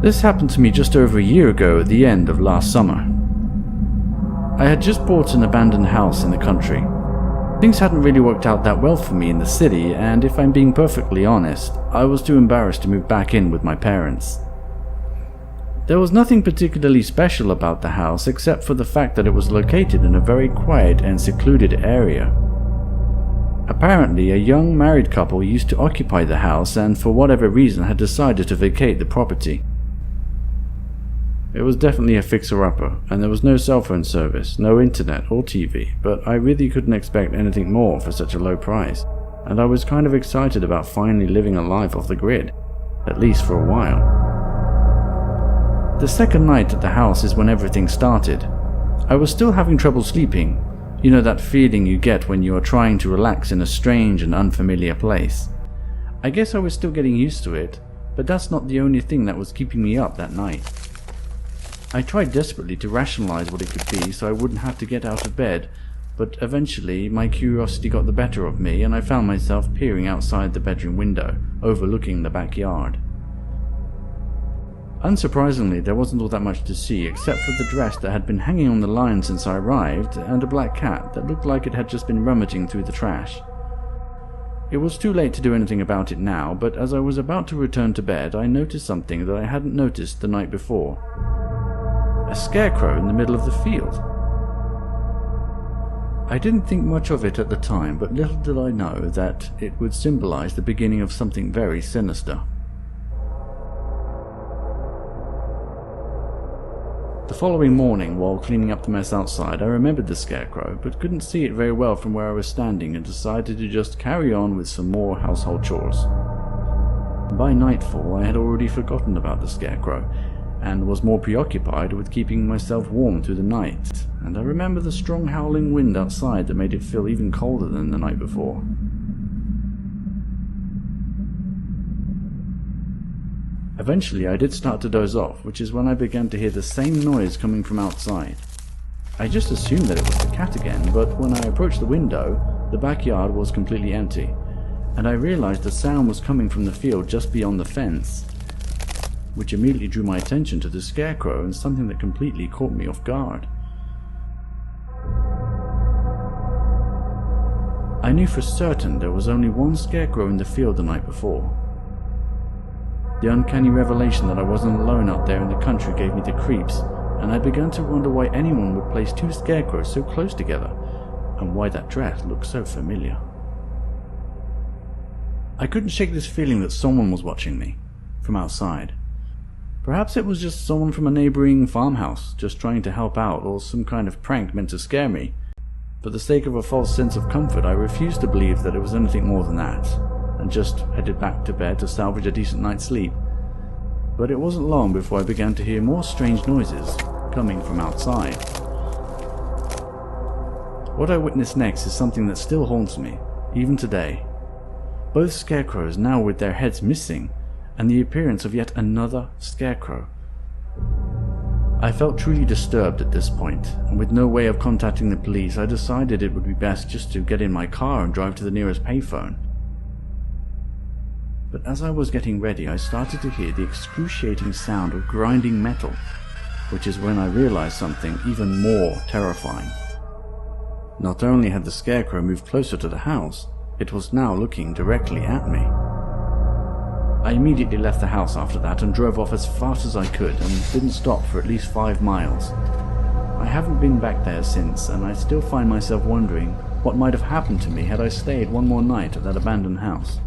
This happened to me just over a year ago at the end of last summer. I had just bought an abandoned house in the country. Things hadn't really worked out that well for me in the city, and if I'm being perfectly honest, I was too embarrassed to move back in with my parents. There was nothing particularly special about the house except for the fact that it was located in a very quiet and secluded area. Apparently, a young married couple used to occupy the house and for whatever reason had decided to vacate the property. It was definitely a fixer-upper, and there was no cell phone service, no internet or TV, but I really couldn't expect anything more for such a low price, and I was kind of excited about finally living a life off the grid, at least for a while. The second night at the house is when everything started. I was still having trouble sleeping. You know that feeling you get when you are trying to relax in a strange and unfamiliar place. I guess I was still getting used to it, but that's not the only thing that was keeping me up that night. I tried desperately to rationalize what it could be so I wouldn't have to get out of bed, but eventually my curiosity got the better of me and I found myself peering outside the bedroom window, overlooking the backyard. Unsurprisingly, there wasn't all that much to see except for the dress that had been hanging on the line since I arrived and a black cat that looked like it had just been rummaging through the trash. It was too late to do anything about it now, but as I was about to return to bed, I noticed something that I hadn't noticed the night before. A scarecrow in the middle of the field. I didn't think much of it at the time, but little did I know that it would symbolize the beginning of something very sinister. The following morning, while cleaning up the mess outside, I remembered the scarecrow, but couldn't see it very well from where I was standing and decided to just carry on with some more household chores. By nightfall, I had already forgotten about the scarecrow, and was more preoccupied with keeping myself warm through the night, and I remember the strong howling wind outside that made it feel even colder than the night before. Eventually I did start to doze off, which is when I began to hear the same noise coming from outside. I just assumed that it was the cat again, but when I approached the window, the backyard was completely empty, and I realized the sound was coming from the field just beyond the fence, which immediately drew my attention to the scarecrow and something that completely caught me off guard. I knew for certain there was only one scarecrow in the field the night before. The uncanny revelation that I wasn't alone out there in the country gave me the creeps, and I began to wonder why anyone would place two scarecrows so close together, and why that dress looked so familiar. I couldn't shake this feeling that someone was watching me, from outside. Perhaps it was just someone from a neighboring farmhouse, just trying to help out, or some kind of prank meant to scare me. For the sake of a false sense of comfort, I refused to believe that it was anything more than that, and just headed back to bed to salvage a decent night's sleep. But it wasn't long before I began to hear more strange noises coming from outside. What I witnessed next is something that still haunts me, even today. Both scarecrows now with their heads missing, and the appearance of yet another scarecrow. I felt truly disturbed at this point, and with no way of contacting the police, I decided it would be best just to get in my car and drive to the nearest payphone. But as I was getting ready, I started to hear the excruciating sound of grinding metal, which is when I realized something even more terrifying. Not only had the scarecrow moved closer to the house, it was now looking directly at me. I immediately left the house after that and drove off as fast as I could and didn't stop for at least 5 miles. I haven't been back there since, and I still find myself wondering what might have happened to me had I stayed one more night at that abandoned house.